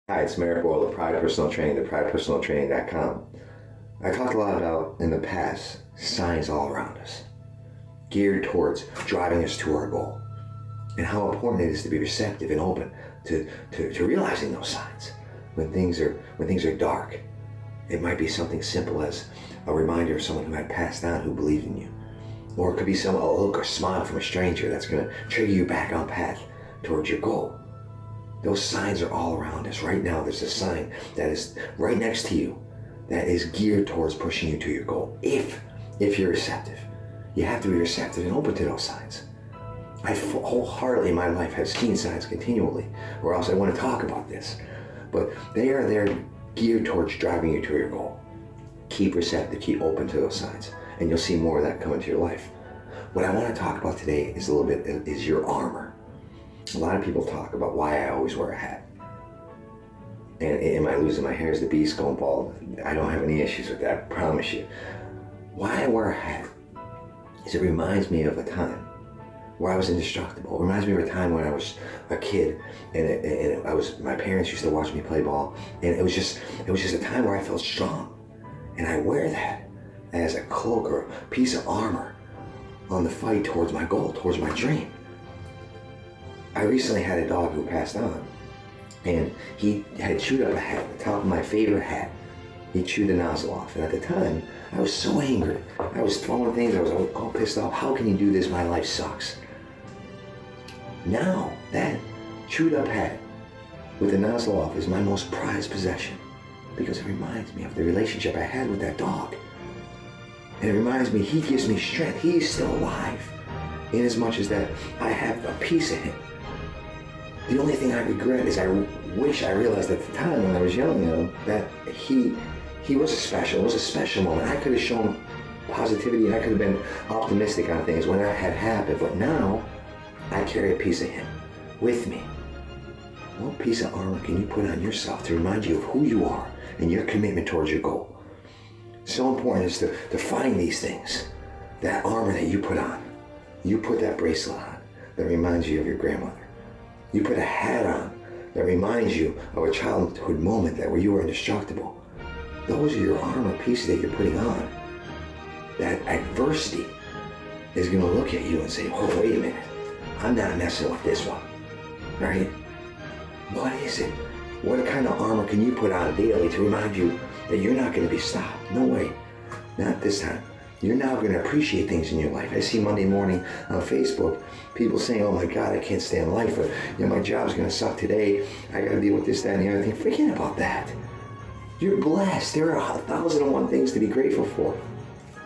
Hi, it's Merrit Boyle, the Pride Personal Training, thepridepersonaltraining.com. I talked a lot about, in the past, signs all around us, geared towards driving us to our goal, and how important it is to be receptive and open to realizing those signs when things are dark. It might be something simple as a reminder of someone who had passed on who believed in you. Or it could be a look or smile from a stranger that's going to trigger you back on path towards your goal. Those signs are all around us. Right now, there's a sign that is right next to you that is geared towards pushing you to your goal. If you're receptive, you have to be receptive and open to those signs. I wholeheartedly in my life have seen signs continually, or else I want to talk about this. But they are there geared towards driving you to your goal. Keep receptive, keep open to those signs, and you'll see more of that come into your life. What I want to talk about today is is your armor. A lot of people talk about why I always wear a hat. And am I losing my hair? Is the beast going bald? I don't have any issues with that, I promise you. Why I wear a hat is it reminds me of a time where I was indestructible. It reminds me of a time when I was a kid and my parents used to watch me play ball, and it was just a time where I felt strong. And I wear that as a cloak or a piece of armor on the fight towards my goal, towards my dream. I recently had a dog who passed on, and he had chewed up a hat, the top of my favorite hat. He chewed the nozzle off, and at the time, I was so angry. I was throwing things, I was all pissed off. How can you do this? My life sucks. Now, that chewed up hat with the nozzle off is my most prized possession because it reminds me of the relationship I had with that dog. And it reminds me, he gives me strength. He's still alive, in as much as that I have a piece of him. The only thing I regret is I wish I realized at the time when I was yelling at him that he was special. It was a special moment. I could have shown positivity and I could have been optimistic on things when that had happened. But now, I carry a piece of him with me. What piece of armor can you put on yourself to remind you of who you are and your commitment towards your goal? So important is to find these things, that armor that you put on. You put that bracelet on that reminds you of your grandmother. You put a hat on that reminds you of a childhood moment where you were indestructible. Those are your armor pieces that you're putting on. That adversity is going to look at you and say, oh, wait a minute. I'm not messing with this one. Right? What is it? What kind of armor can you put on daily to remind you that you're not going to be stopped? No way. Not this time. You're now going to appreciate things in your life. I see Monday morning on Facebook, people saying, oh my God, I can't stand life. Or, my job's going to suck today. I got to deal with this, that, and the other thing. Forget about that. You're blessed. There are 1,001 things to be grateful for.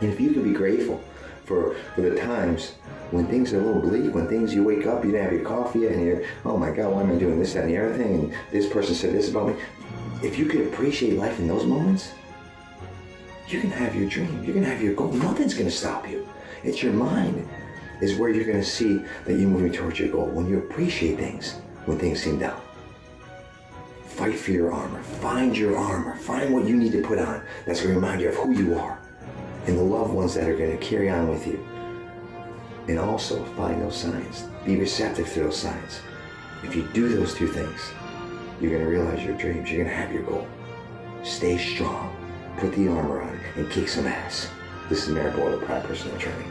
And if you could be grateful for the times when things are a little bleak, when you wake up, you didn't have your coffee yet, and you're, oh my God, why am I doing this, that, and the other thing? And this person said this about me. If you could appreciate life in those moments, you can have your dream. You can have your goal. Nothing's going to stop you. It's your mind is where you're going to see that you're moving towards your goal. When you appreciate things, when things seem down. Fight for your armor. Find your armor. Find what you need to put on that's going to remind you of who you are and the loved ones that are going to carry on with you. And also find those signs. Be receptive to those signs. If you do those two things, you're going to realize your dreams. You're going to have your goal. Stay strong. Put the armor on and kick some ass. This is Merrit Boyle, the Pride Personal Training.